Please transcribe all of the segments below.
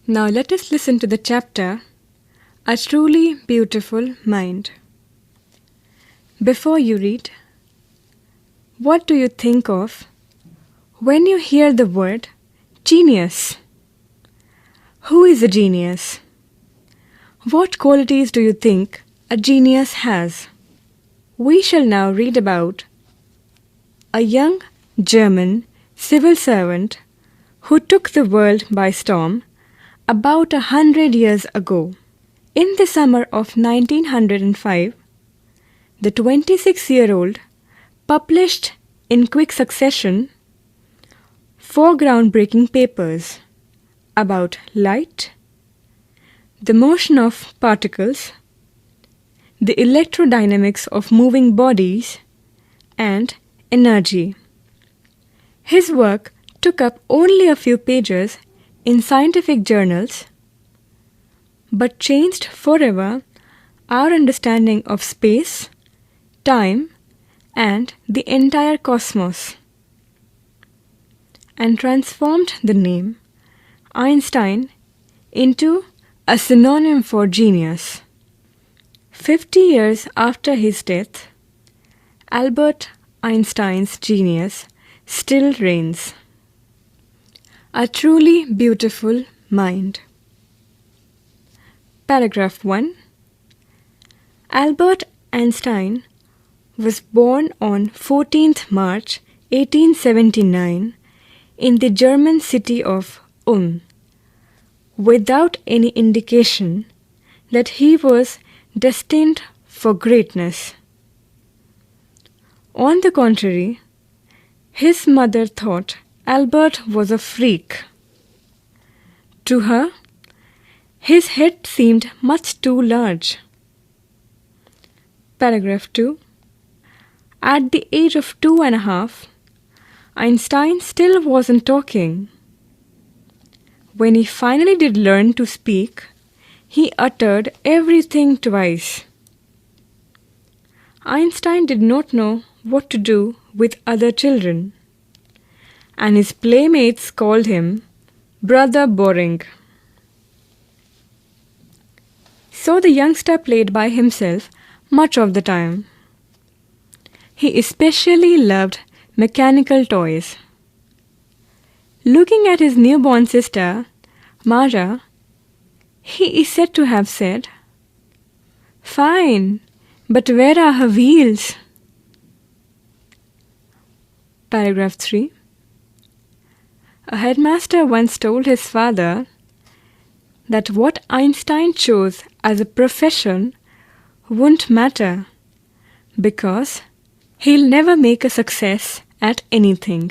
Now let us listen to the chapter, A Truly Beautiful Mind. Before you read, what do you think of when you hear the word genius? Who is a genius? What qualities do you think a genius has? We shall now read about a young German civil servant who took the world by storm about 100 years ago. In the summer of 1905, the 26-year-old published in quick succession 4 groundbreaking papers about light, the motion of particles, the electrodynamics of moving bodies, and energy. His work took up only a few pages in scientific journals, but changed forever our understanding of space, time, and the entire cosmos, and transformed the name Einstein into a synonym for genius. 50 years after his death, Albert Einstein's genius still reigns. A truly beautiful mind. Paragraph 1. Albert Einstein was born on 14th March 1879 in the German city of Ulm, without any indication that he was destined for greatness. On the contrary, his mother thought Albert was a freak. To her, his head seemed much too large. Paragraph 2. At the age of 2.5, Einstein still wasn't talking. When he finally did learn to speak, he uttered everything twice. Einstein did not know what to do with other children, and his playmates called him Brother Boring. So the youngster played by himself much of the time. He especially loved mechanical toys. Looking at his newborn sister, Mara, he is said to have said, "Fine, but where are her wheels?" Paragraph 3. A headmaster once told his father that what Einstein chose as a profession wouldn't matter because he'll never make a success at anything.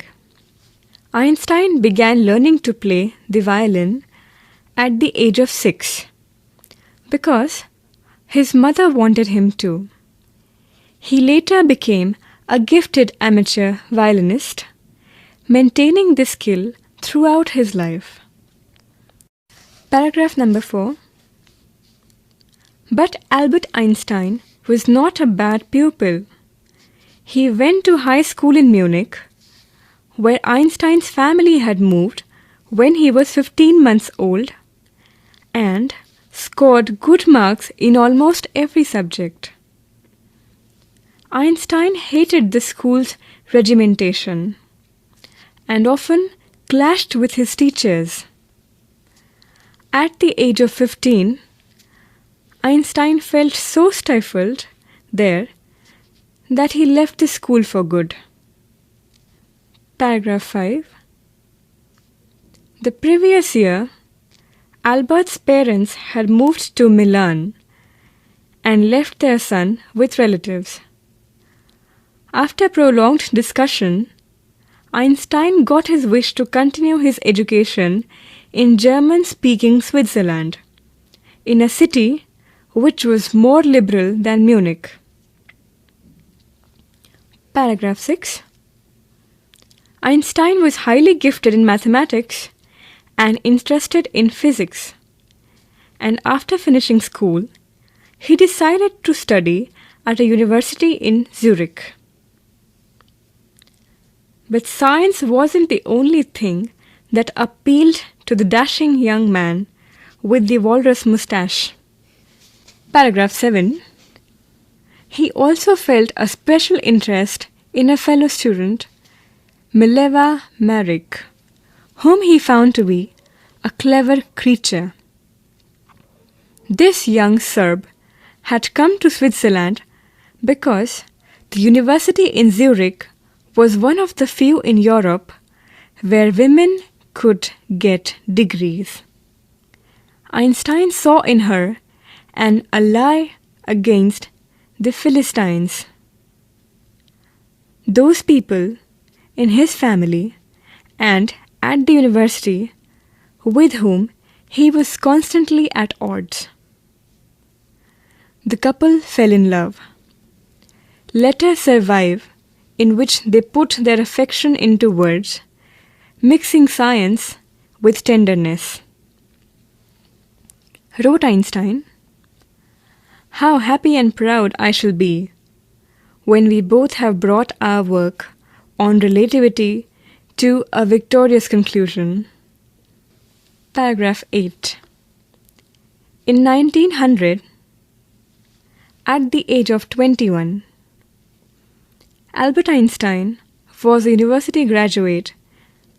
Einstein began learning to play the violin at the age of 6 because his mother wanted him to. He later became a gifted amateur violinist, maintaining this skill throughout his life. Paragraph number 4. But Albert Einstein was not a bad pupil. He went to high school in Munich, where Einstein's family had moved when he was 15 months old, and scored good marks in almost every subject. Einstein hated the school's regimentation and often clashed with his teachers. At the age of 15, Einstein felt so stifled there that he left the school for good. Paragraph 5. The previous year, Albert's parents had moved to Milan and left their son with relatives. After prolonged discussion, Einstein got his wish to continue his education in German-speaking Switzerland, in a city which was more liberal than Munich. Paragraph 6. Einstein was highly gifted in mathematics and interested in physics, and after finishing school, he decided to study at a university in Zurich. But science wasn't the only thing that appealed to the dashing young man with the walrus mustache. Paragraph 7. He also felt a special interest in a fellow student, Mileva Maric, whom he found to be a clever creature. This young Serb had come to Switzerland because the university in Zurich was one of the few in Europe where women could get degrees. Einstein saw in her an ally against the Philistines. Those people in his family and at the university with whom he was constantly at odds. The couple fell in love. Letters survive in which they put their affection into words, mixing science with tenderness. Wrote Einstein, "How happy and proud I shall be when we both have brought our work on relativity to a victorious conclusion." Paragraph 8. In 1900, at the age of 21, Albert Einstein was a university graduate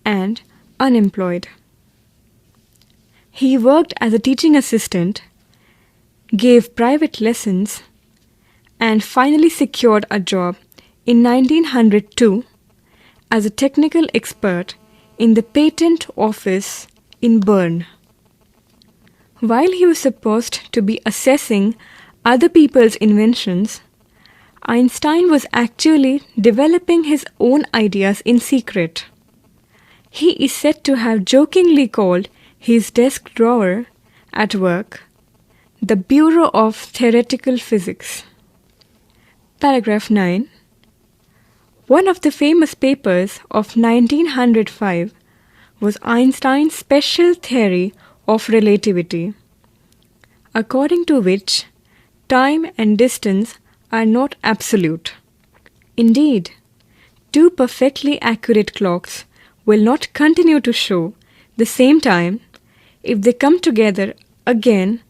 and unemployed. He worked as a teaching assistant, gave private lessons, and finally secured a job in 1902 as a technical expert in the patent office in Bern. While he was supposed to be assessing other people's inventions, Einstein was actually developing his own ideas in secret. He is said to have jokingly called his desk drawer at work the Bureau of Theoretical Physics. Paragraph 9. One of the famous papers of 1905 was Einstein's special theory of relativity, according to which time and distance are not absolute. Indeed, two perfectly accurate clocks will not continue to show the same time if they come together again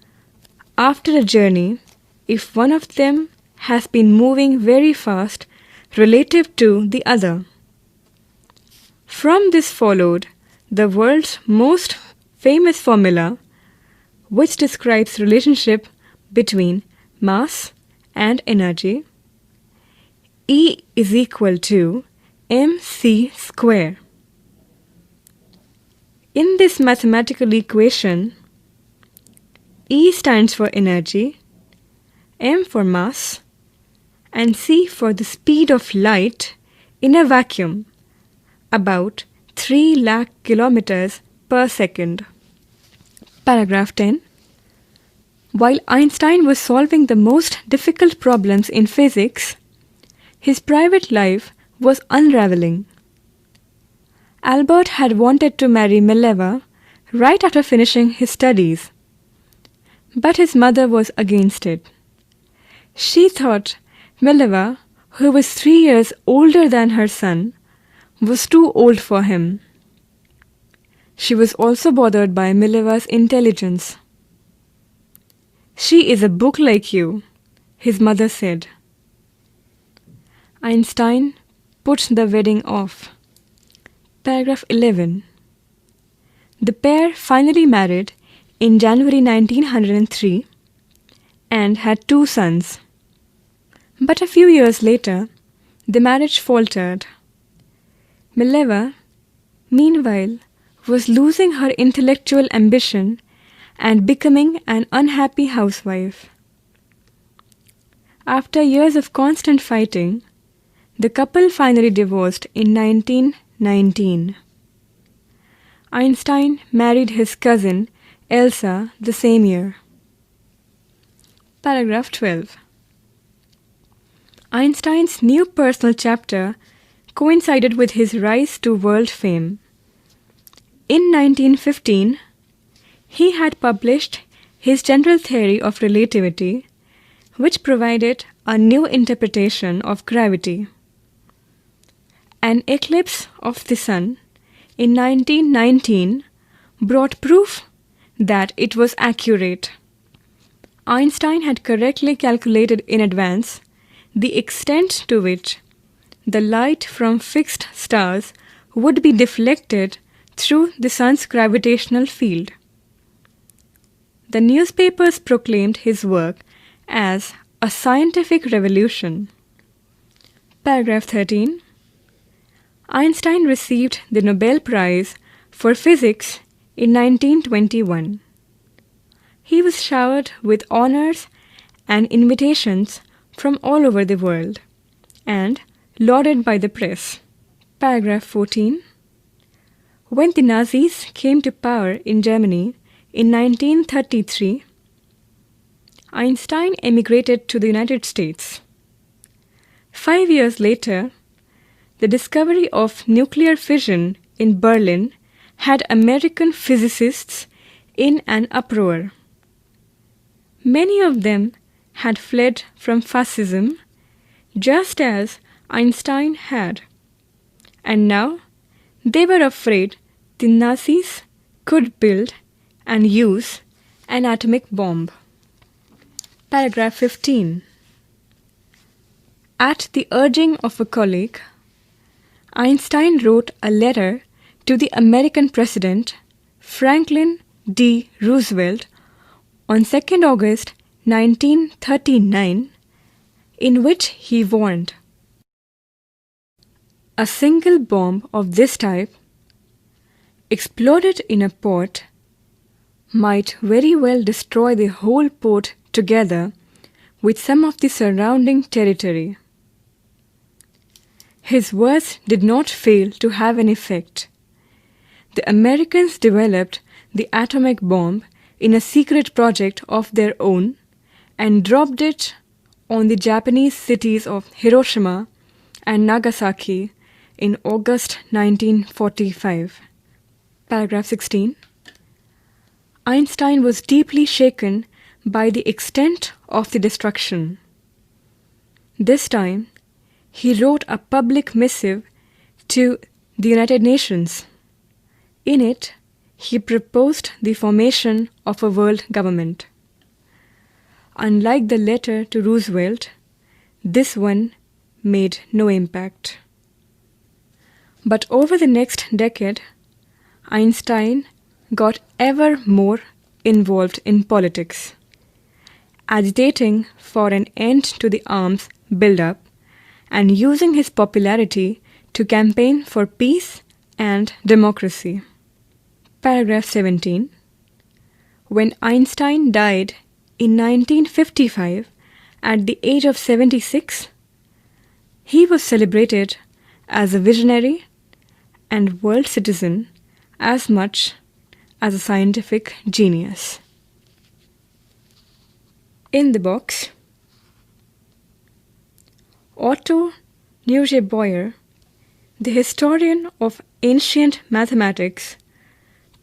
after a journey if one of them has been moving very fast relative to the other. From this followed the world's most famous formula, which describes relationship between mass and energy. E is equal to mc square. In this mathematical equation, E stands for energy, m for mass, and c for the speed of light in a vacuum, about 3 lakh kilometers per second. Paragraph 10. While Einstein was solving the most difficult problems in physics, his private life was unraveling. Albert had wanted to marry Mileva right after finishing his studies, but his mother was against it. She thought Mileva, who was 3 years older than her son, was too old for him. She was also bothered by Mileva's intelligence. "She is a book like you," his mother said. Einstein put the wedding off. Paragraph 11. The pair finally married in January 1903 and had 2 sons. But a few years later, the marriage faltered. Mileva, meanwhile, was losing her intellectual ambition and becoming an unhappy housewife. After years of constant fighting, the couple finally divorced in 1919. Einstein married his cousin Elsa the same year. Paragraph 12. Einstein's new personal chapter coincided with his rise to world fame. In 1915, he had published his general theory of relativity, which provided a new interpretation of gravity. An eclipse of the sun in 1919 brought proof that it was accurate. Einstein had correctly calculated in advance the extent to which the light from fixed stars would be deflected through the sun's gravitational field. The newspapers proclaimed his work as a scientific revolution. Paragraph 13. Einstein received the Nobel Prize for Physics in 1921. He was showered with honors and invitations from all over the world and lauded by the press. Paragraph 14. When the Nazis came to power in Germany in 1933, Einstein emigrated to the United States. 5 years later, the discovery of nuclear fission in Berlin had American physicists in an uproar. Many of them had fled from fascism, just as Einstein had, and now they were afraid the Nazis could build and use an atomic bomb. Paragraph 15. At the urging of a colleague, Einstein wrote a letter to the American President Franklin D. Roosevelt on 2nd August 1939, in which he warned, "A single bomb of this type, exploded in a port, might very well destroy the whole port together with some of the surrounding territory." His words did not fail to have an effect. The Americans developed the atomic bomb in a secret project of their own and dropped it on the Japanese cities of Hiroshima and Nagasaki in August 1945. Paragraph 16. Einstein was deeply shaken by the extent of the destruction. This time, he wrote a public missive to the United Nations. In it, he proposed the formation of a world government. Unlike the letter to Roosevelt, this one made no impact. But over the next decade, Einstein got ever more involved in politics, agitating for an end to the arms buildup and using his popularity to campaign for peace and democracy. Paragraph 17. When Einstein died in 1955 at the age of 76, he was celebrated as a visionary and world citizen as much as a scientific genius. In the box, Otto Neugebauer, the historian of ancient mathematics,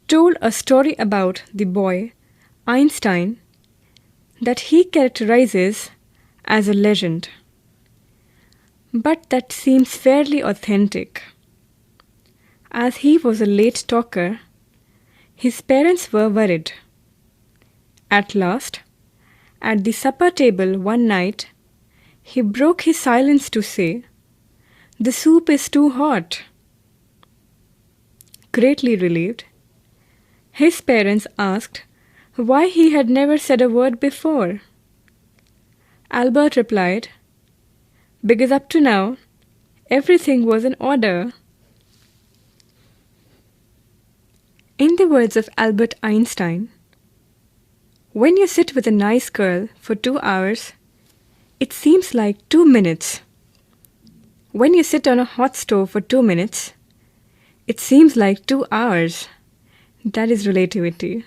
told a story about the boy Einstein that he characterizes as a legend, but that seems fairly authentic. As he was a late talker, his parents were worried. At last, at the supper table one night, he broke his silence to say, "The soup is too hot." Greatly relieved, his parents asked why he had never said a word before. Albert replied, "Because up to now, everything was in order." In the words of Albert Einstein, when you sit with a nice girl for 2 hours, it seems like 2 minutes. When you sit on a hot stove for 2 minutes, it seems like 2 hours. That is relativity.